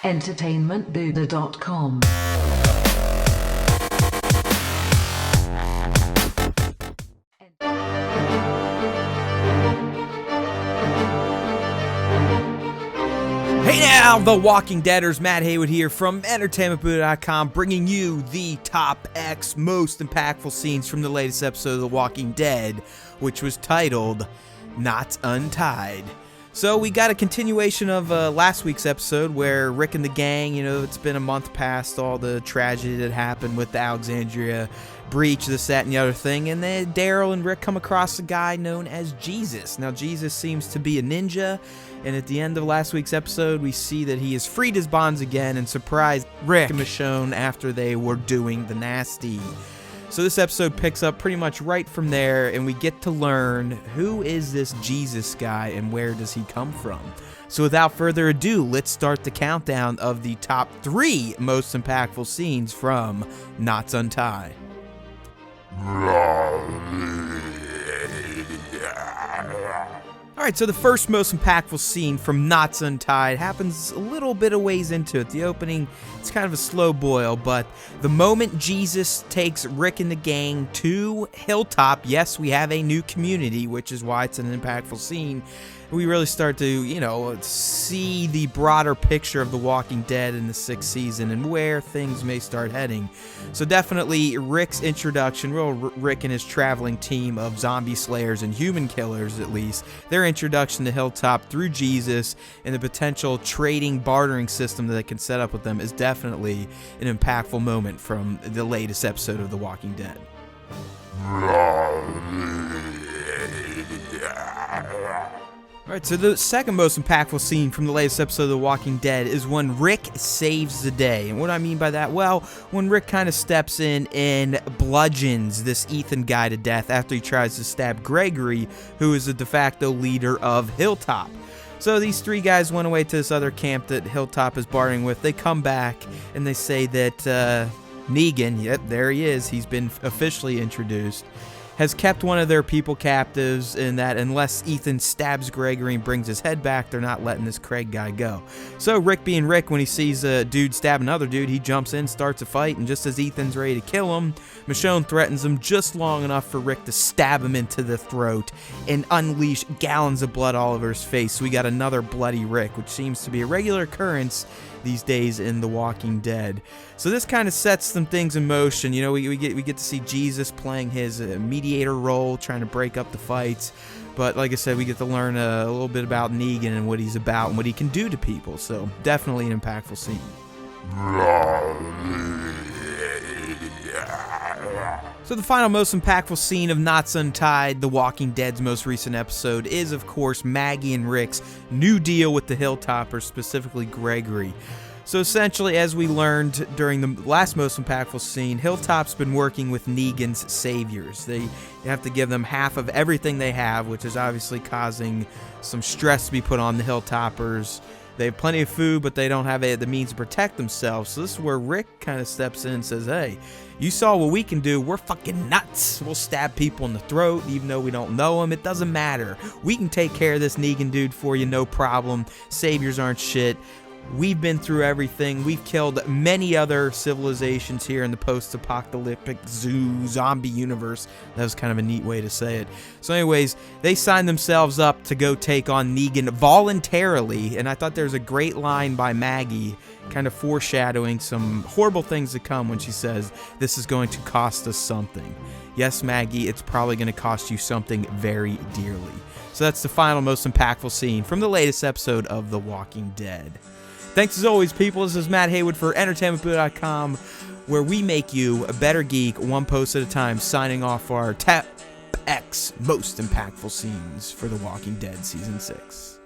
entertainmentbuddha.com. Hey now, The Walking Deaders, Matt Heywood here from entertainmentbuddha.com, bringing you the top X most impactful scenes from the latest episode of The Walking Dead, which was titled Not Untied. So we got a continuation of last week's episode where Rick and the gang, it's been a month past all the tragedy that happened with the Alexandria breach, this, that, and the other thing, and then Daryl and Rick come across a guy known as Jesus. Now, Jesus seems to be a ninja, and at the end of last week's episode, we see that he has freed his bonds again and surprised Rick and Michonne after they were doing the nasty. So this episode picks up pretty much right from there, and we get to learn who is this Jesus guy and where does he come from. So without further ado, let's start the countdown of the top 3 most impactful scenes from Not Untie. Alright, so the first most impactful scene from Not Untied happens a little bit of ways into it. The opening, it's kind of a slow boil, but the moment Jesus takes Rick and the gang to Hilltop, yes, we have a new community, which is why it's an impactful scene. We really start to, see the broader picture of The Walking Dead in the 6th season and where things may start heading. So definitely Rick's introduction, Rick and his traveling team of zombie slayers and human killers at least, their introduction to Hilltop through Jesus and the potential trading bartering system that they can set up with them is definitely an impactful moment from the latest episode of The Walking Dead. Alright, so the second most impactful scene from the latest episode of The Walking Dead is when Rick saves the day. And what do I mean by that? Well, when Rick kind of steps in and bludgeons this Ethan guy to death after he tries to stab Gregory, who is the de facto leader of Hilltop. So these 3 guys went away to this other camp that Hilltop is bartering with. They come back and they say that Negan, yep, there he is, he's been officially introduced, has kept one of their people captives, and that unless Ethan stabs Gregory and brings his head back, they're not letting this Craig guy go. So Rick being Rick, when he sees a dude stab another dude, he jumps in, starts a fight, and just as Ethan's ready to kill him, Michonne threatens him just long enough for Rick to stab him into the throat and unleash gallons of blood all over his face. So we got another bloody Rick, which seems to be a regular occurrence these days in The Walking Dead. So this kind of sets some things in motion. We get to see Jesus playing his mediator role, trying to break up the fights. But like I said, we get to learn a little bit about Negan and what he's about and what he can do to people. So definitely an impactful scene. So the final most impactful scene of Not Untied, The Walking Dead's most recent episode, is of course Maggie and Rick's new deal with the Hilltoppers, specifically Gregory. So essentially, as we learned during the last most impactful scene, Hilltop's been working with Negan's saviors. They have to give them half of everything they have, which is obviously causing some stress to be put on the Hilltoppers. They have plenty of food, but they don't have the means to protect themselves. So this is where Rick kind of steps in and says, hey, you saw what we can do. We're fucking nuts. We'll stab people in the throat, even though we don't know them. It doesn't matter. We can take care of this Negan dude for you, no problem. Saviors aren't shit. We've been through everything. We've killed many other civilizations here in the post-apocalyptic zombie universe. That was kind of a neat way to say it. So anyways, they signed themselves up to go take on Negan voluntarily, and I thought there was a great line by Maggie kind of foreshadowing some horrible things to come when she says, this is going to cost us something. Yes, Maggie, it's probably going to cost you something very dearly. So that's the final most impactful scene from the latest episode of The Walking Dead. Thanks as always, people. This is Matt Heywood for entertainmentbuddha.com, where we make you a better geek one post at a time, signing off our top X most impactful scenes for The Walking Dead Season 6.